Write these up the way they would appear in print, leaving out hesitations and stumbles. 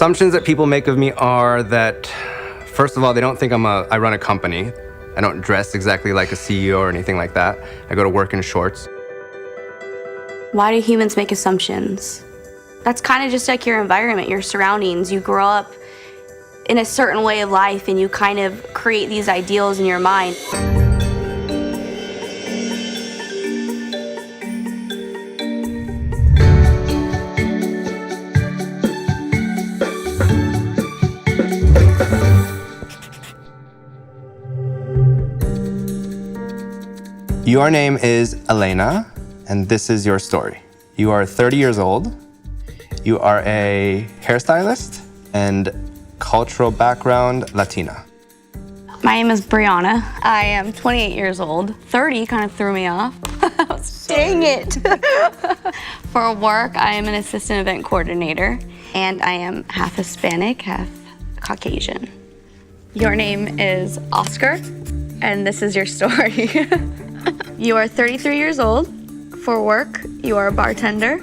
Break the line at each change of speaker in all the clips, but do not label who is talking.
assumptions that people make of me are that, first of all, they don't think I run a company. I don't dress exactly like a CEO or anything like that. I go to work in shorts.
Why do humans make assumptions? That's kind of just like your environment, your surroundings. You grow up in a certain way of life and you kind of create these ideals in your mind.
Your name is Elena, and this is your story. You are 30 years old. You are a hairstylist and cultural background Latina.
My name is Brianna. I am 28 years old. 30 kind of threw me off. Dang it. For work, I am an assistant event coordinator, and I am half Hispanic, half Caucasian. Your name is Oscar, and this is your story. You are 33 years old. For work, you are a bartender.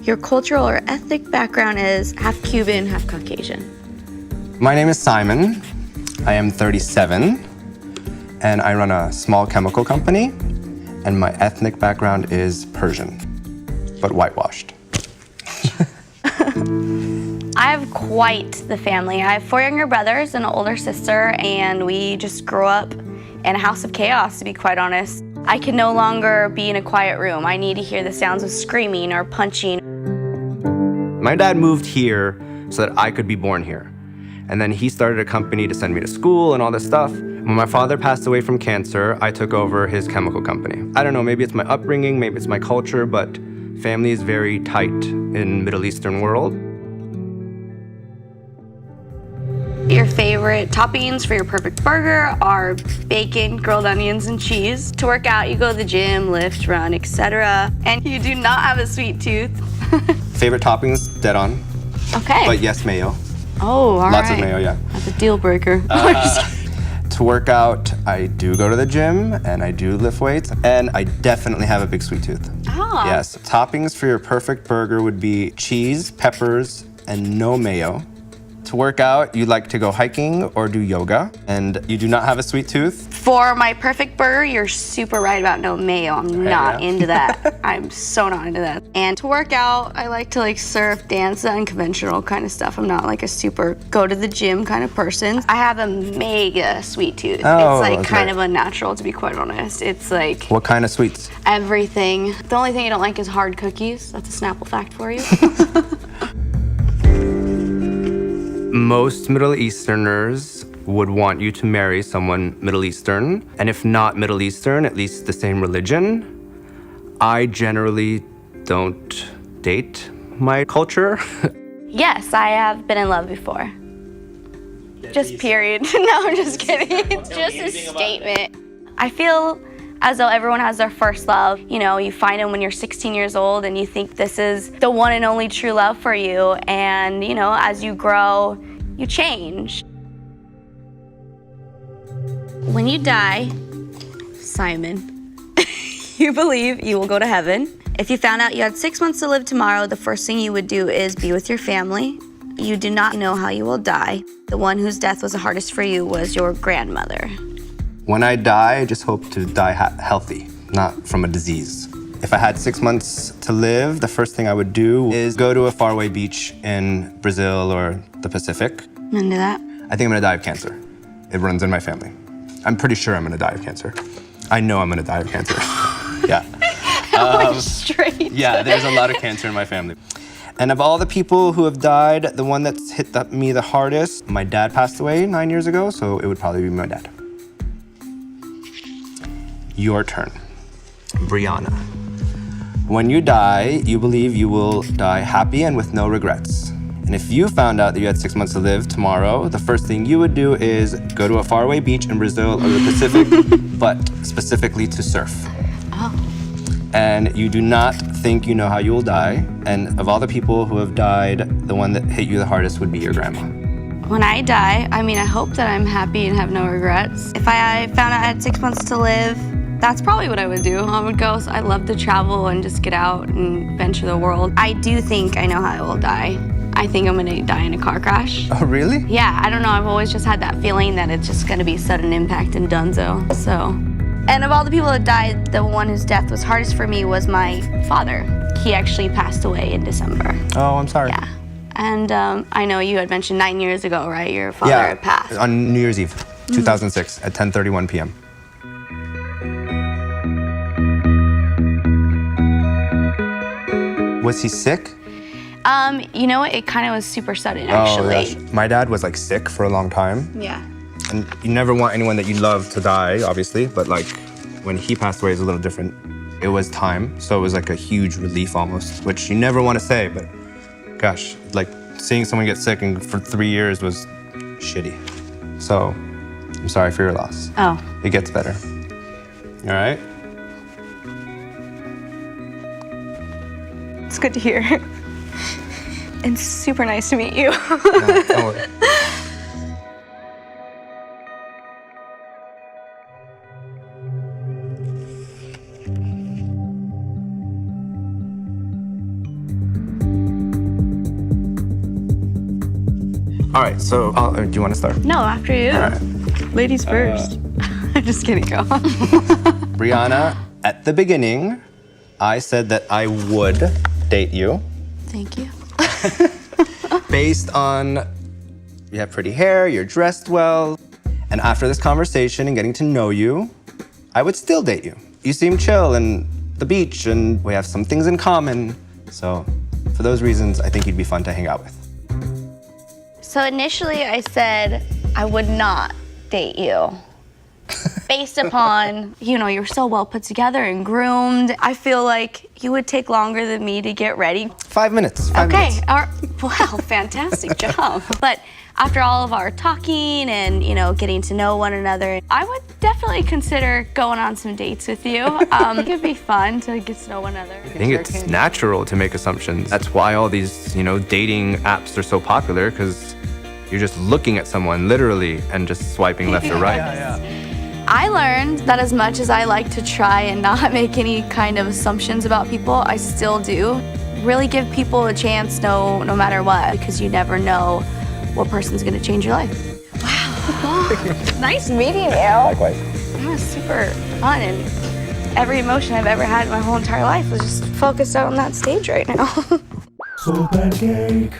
Your cultural or ethnic background is half Cuban, half Caucasian.
My name is Simon. I am 37, and I run a small chemical company, and my ethnic background is Persian, but whitewashed.
I have quite the family. I have 4 younger brothers and an older sister, and we just grew up in a house of chaos, to be quite honest. I can no longer be in a quiet room. I need to hear the sounds of screaming or punching.
My dad moved here so that I could be born here. And then he started a company to send me to school and all this stuff. When my father passed away from cancer, I took over his chemical company. I don't know, maybe it's my upbringing, maybe it's my culture, but family is very tight in Middle Eastern world.
Your favorite toppings for your perfect burger are bacon, grilled onions, and cheese. To work out, you go to the gym, lift, run, etc. And you do not have a sweet tooth.
Favorite toppings, dead on.
Okay.
But yes, mayo.
Oh, all right.
Lots of mayo, yeah.
That's a deal breaker.
To work out, I do go to the gym and I do lift weights, and I definitely have a big sweet tooth.
Oh.
Yes. Toppings for your perfect burger would be cheese, peppers, and no mayo. To work out, you like to go hiking or do yoga, and you do not have a sweet tooth.
For my perfect burger, you're super right about no mayo. I'm not into that. I'm so not into that. And to work out, I like to surf, dance, the unconventional kind of stuff. I'm not like a super go to the gym kind of person. I have a mega sweet tooth.
Oh,
it's kind of unnatural, to be quite honest. It's like
What kind of sweets?
everything. The only thing I don't like is hard cookies. That's a Snapple fact for you.
Most Middle Easterners would want you to marry someone Middle Eastern, and if not Middle Eastern, at least the same religion. I generally don't date my culture.
Yes, I have been in love before. Just period. No, I'm just kidding. It's just a statement. I feel as though everyone has their first love. You know, you find them when you're 16 years old and you think this is the one and only true love for you. And, you know, as you grow, you change. When you die, Simon, you believe you will go to heaven. If you found out you had 6 months to live tomorrow, the first thing you would do is be with your family. You do not know how you will die. The one whose death was the hardest for you was your grandmother.
When I die, I just hope to die healthy, not from a disease. If I had 6 months to live, the first thing I would do is go to a faraway beach in Brazil or the Pacific.
Into that.
I think I'm gonna die of cancer. It runs in my family. I'm pretty sure I'm gonna die of cancer. I know I'm gonna die of cancer. Yeah.
Straight.
Yeah, there's a lot of cancer in my family. And of all the people who have died, the one that's hit me the hardest, my dad passed away 9 years ago, so it would probably be my dad. Your turn. Brianna. When you die, you believe you will die happy and with no regrets. And if you found out that you had 6 months to live tomorrow, the first thing you would do is go to a faraway beach in Brazil or the Pacific, but specifically to surf.
Oh.
And you do not think you know how you will die. And of all the people who have died, the one that hit you the hardest would be your grandma.
When I die, I hope that I'm happy and have no regrets. If I found out I had 6 months to live, that's probably what I would do. I would go, I love to travel and just get out and venture the world. I do think I know how I will die. I think I'm gonna die in a car crash.
Oh, really?
Yeah, I don't know. I've always just had that feeling that it's just gonna be sudden impact and donezo. So, and of all the people that died, the one whose death was hardest for me was my father. He actually passed away in December.
Oh, I'm sorry.
Yeah. And I know you had mentioned 9 years ago, right? Your father had passed.
On New Year's Eve, 2006 at 10:31 p.m. Was he sick?
You know what? It kind of was super sudden, actually.
Oh, gosh. My dad was like sick for a long time.
Yeah.
And you never want anyone that you love to die, obviously, but like when he passed away, it was a little different. It was time, so it was like a huge relief almost, which you never want to say, but gosh, like seeing someone get sick and for 3 years was shitty. So I'm sorry for your loss.
Oh.
It gets better. All right?
It's good to hear. And super nice to meet you.
No, don't worry. All right, so do you want to start?
No, after you.
All right.
Ladies first. I'm just kidding, go.
Brianna, at the beginning, I said that I would date you
Thank you.
based on you have pretty hair, you're dressed well, and after this conversation and getting to know you, I would still date you. You seem chill and the beach, and we have some things in common. So for those reasons, I think you'd be fun to hang out with.
So initially I said I would not date you. Based upon, you know, you're so well put together and groomed. I feel like you would take longer than me to get ready.
5 minutes. 5
Okay,
minutes.
wow, fantastic job. But after all of our talking and, you know, getting to know one another, I would definitely consider going on some dates with you. It could be fun to get to know one another.
I think it's natural to make assumptions. That's why all these, you know, dating apps are so popular, because you're just looking at someone literally and just swiping left or right.
I learned that as much as I like to try and not make any kind of assumptions about people, I still do. Really give people a chance no matter what, because you never know what person's gonna change your life. Wow, nice meeting you.
Likewise.
That was super fun, and every emotion I've ever had in my whole entire life was just focused out on that stage right now.
Soul Pancake.